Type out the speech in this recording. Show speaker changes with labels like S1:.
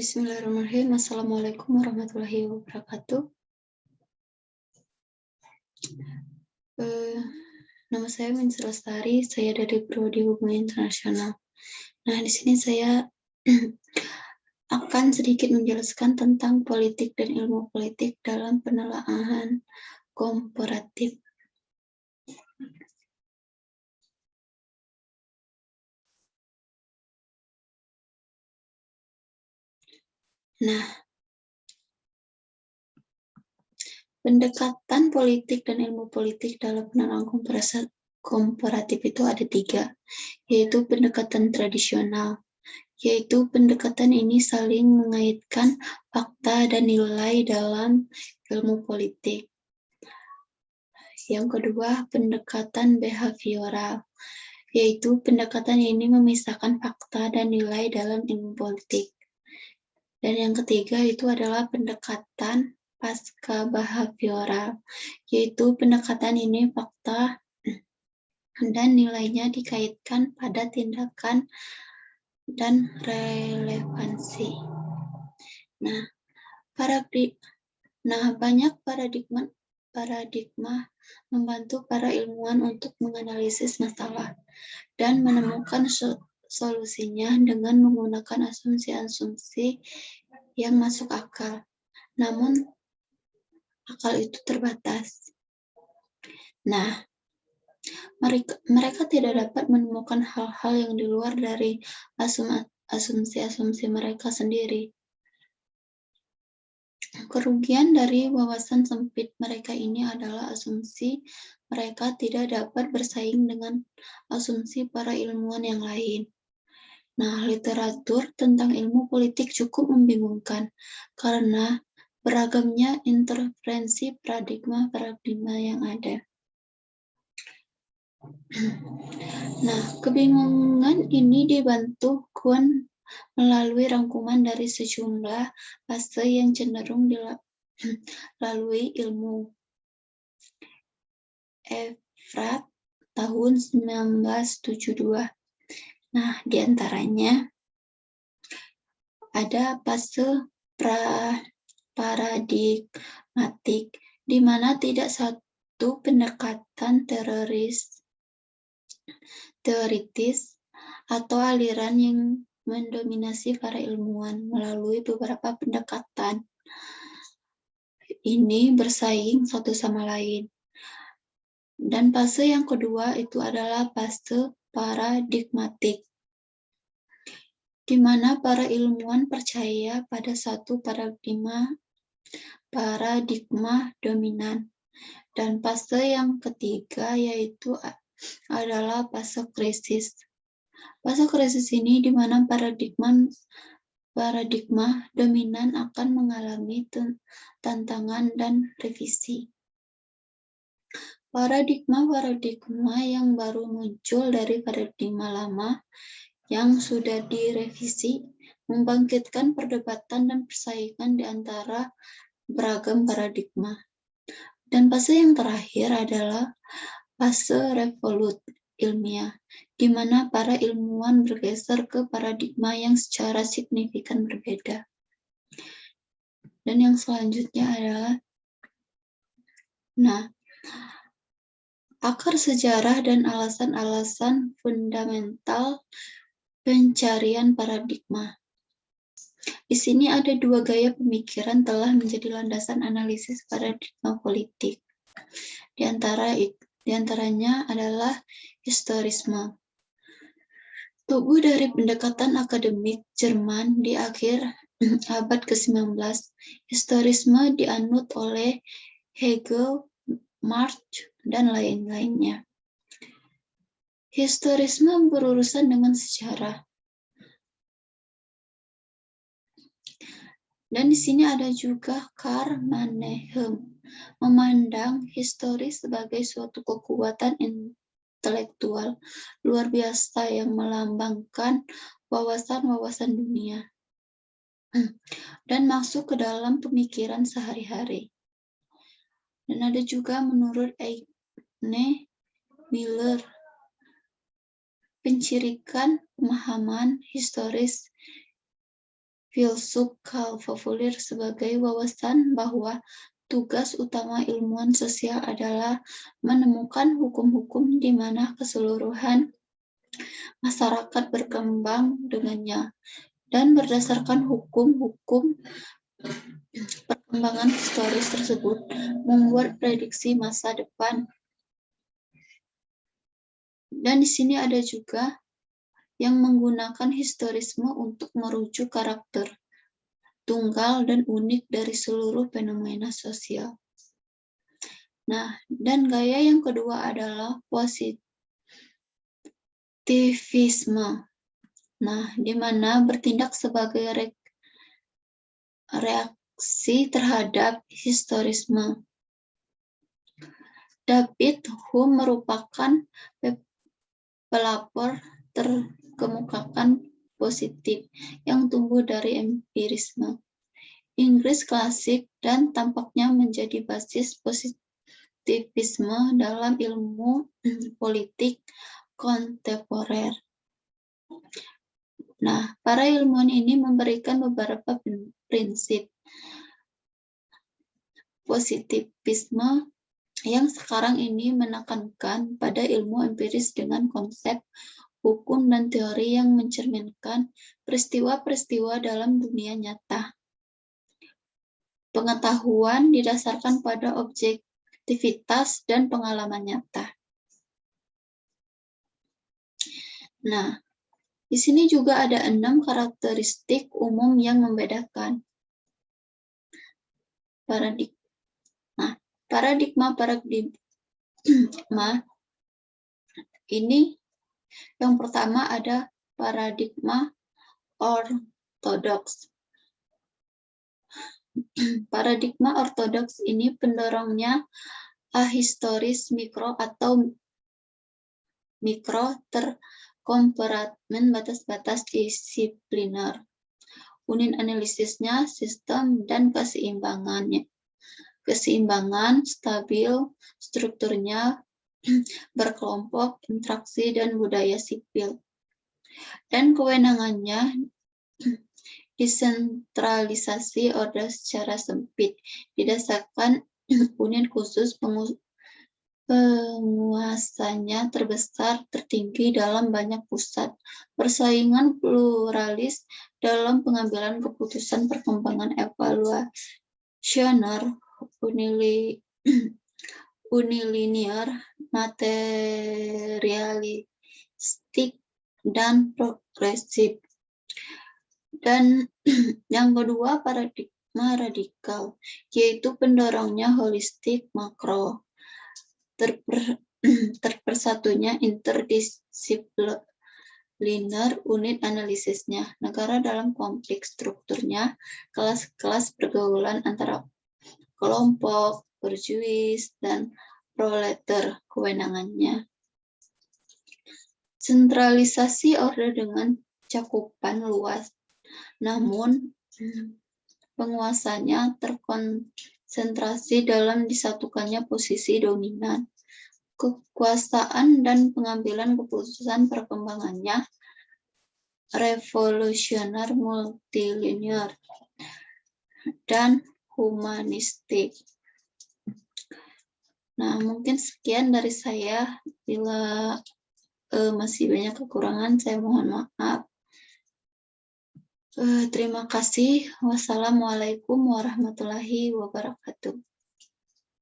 S1: Bismillahirrahmanirrahim. Assalamualaikum warahmatullahi wabarakatuh. Nama saya Minsa Lestari, saya dari Prodi Hubungan Internasional. Nah, di sini saya akan sedikit menjelaskan tentang politik dan ilmu politik dalam penelaahan komparatif. Nah, pendekatan politik dan ilmu politik dalam penelaahan komparatif itu ada 3, yaitu pendekatan tradisional, yaitu pendekatan ini saling mengaitkan fakta dan nilai dalam ilmu politik. Yang kedua, pendekatan behavioral, yaitu pendekatan ini memisahkan fakta dan nilai dalam ilmu politik. Dan yang ketiga itu adalah pendekatan pasca behavioral, yaitu pendekatan ini fakta dan nilainya dikaitkan pada tindakan dan relevansi. Banyak paradigma membantu para ilmuwan untuk menganalisis masalah dan menemukan solusinya dengan menggunakan asumsi-asumsi yang masuk akal. Namun, akal itu terbatas. Nah, mereka tidak dapat menemukan hal-hal yang di luar dari asumsi-asumsi mereka sendiri. Kerugian dari wawasan sempit mereka ini adalah asumsi mereka tidak dapat bersaing dengan asumsi para ilmuwan yang lain. Nah, literatur tentang ilmu politik cukup membingungkan karena beragamnya interferensi paradigma yang ada. Nah, kebingungan ini dibantu Kuhn melalui rangkuman dari sejumlah fase yang cenderung dilalui ilmu. Efrat tahun 1972. Nah, diantaranya ada fase paradigmatik, di mana tidak satu pendekatan teoritis atau aliran yang mendominasi para ilmuwan. Melalui beberapa pendekatan ini bersaing satu sama lain. Dan fase yang kedua itu adalah fase paradigmatik, di mana para ilmuwan percaya pada satu paradigma dominan. Dan fase yang ketiga yaitu adalah fase krisis. Fase krisis ini di mana paradigma dominan akan mengalami tantangan dan revisi. Paradigma yang baru muncul dari paradigma lama yang sudah direvisi membangkitkan perdebatan dan persaingan di antara beragam paradigma. Dan fase yang terakhir adalah fase revolut ilmiah, di mana para ilmuwan bergeser ke paradigma yang secara signifikan berbeda. Dan yang selanjutnya adalah akar sejarah dan alasan-alasan fundamental pencarian paradigma. Di sini ada 2 gaya pemikiran telah menjadi landasan analisis paradigma politik. Di antaranya adalah historisme. Tumbuh dari pendekatan akademik Jerman di akhir abad ke-19, historisme dianut oleh Hegel, Marx, dan lain-lainnya. Historisme berurusan dengan sejarah. Dan di sini ada juga Karl Mannheim, memandang histori sebagai suatu kekuatan intelektual luar biasa yang melambangkan wawasan-wawasan dunia dan masuk ke dalam pemikiran sehari-hari. Dan ada juga menurut Eigne Miller, pencirikan pemahaman historis filsuf Karl Popper sebagai wawasan bahwa tugas utama ilmuwan sosial adalah menemukan hukum-hukum di mana keseluruhan masyarakat berkembang dengannya, dan berdasarkan hukum-hukum perkembangan historis tersebut membuat prediksi masa depan. Dan di sini ada juga yang menggunakan historisme untuk merujuk karakter tunggal dan unik dari seluruh fenomena sosial. Nah, dan gaya yang kedua adalah positivisme. Nah, di mana bertindak sebagai reaksi terhadap historisme. David Hume merupakan pelapor terkemukakan positif yang tumbuh dari empirisme Inggris klasik dan tampaknya menjadi basis positivisme dalam ilmu politik kontemporer. Nah, para ilmuwan ini memberikan beberapa prinsip positivisme yang sekarang ini menekankan pada ilmu empiris dengan konsep hukum dan teori yang mencerminkan peristiwa-peristiwa dalam dunia nyata. Pengetahuan didasarkan pada objektivitas dan pengalaman nyata. Nah, di sini juga ada 6 karakteristik umum yang membedakan paradigma ini. Yang pertama ada paradigma ortodoks. Paradigma ortodoks ini pendorongnya ahistoris mikro atau mikro terkompartmen batas-batas disipliner. Unit analisisnya sistem dan keseimbangannya. Keseimbangan, stabil, strukturnya berkelompok, interaksi, dan budaya sipil. Dan kewenangannya desentralisasi order secara sempit, didasarkan unit khusus penguasanya terbesar tertinggi dalam banyak pusat, persaingan pluralis dalam pengambilan keputusan, perkembangan evaluasioner, unilinear, materialistik, dan progresif. Dan yang kedua paradigma radikal, yaitu pendorongnya holistik makro, terpersatunya interdisipliner unit analisisnya, negara dalam kompleks strukturnya, kelas-kelas pergaulan antara kelompok, borjuis, dan proletar, kewenangannya. Sentralisasi order dengan cakupan luas, namun penguasanya terkonsentrasi dalam disatukannya posisi dominan. Kekuasaan dan pengambilan keputusan perkembangannya revolusioner, multilinear, dan humanistik. Nah, mungkin sekian dari saya. Bila masih banyak kekurangan, saya mohon maaf. Terima kasih. Wassalamualaikum warahmatullahi wabarakatuh.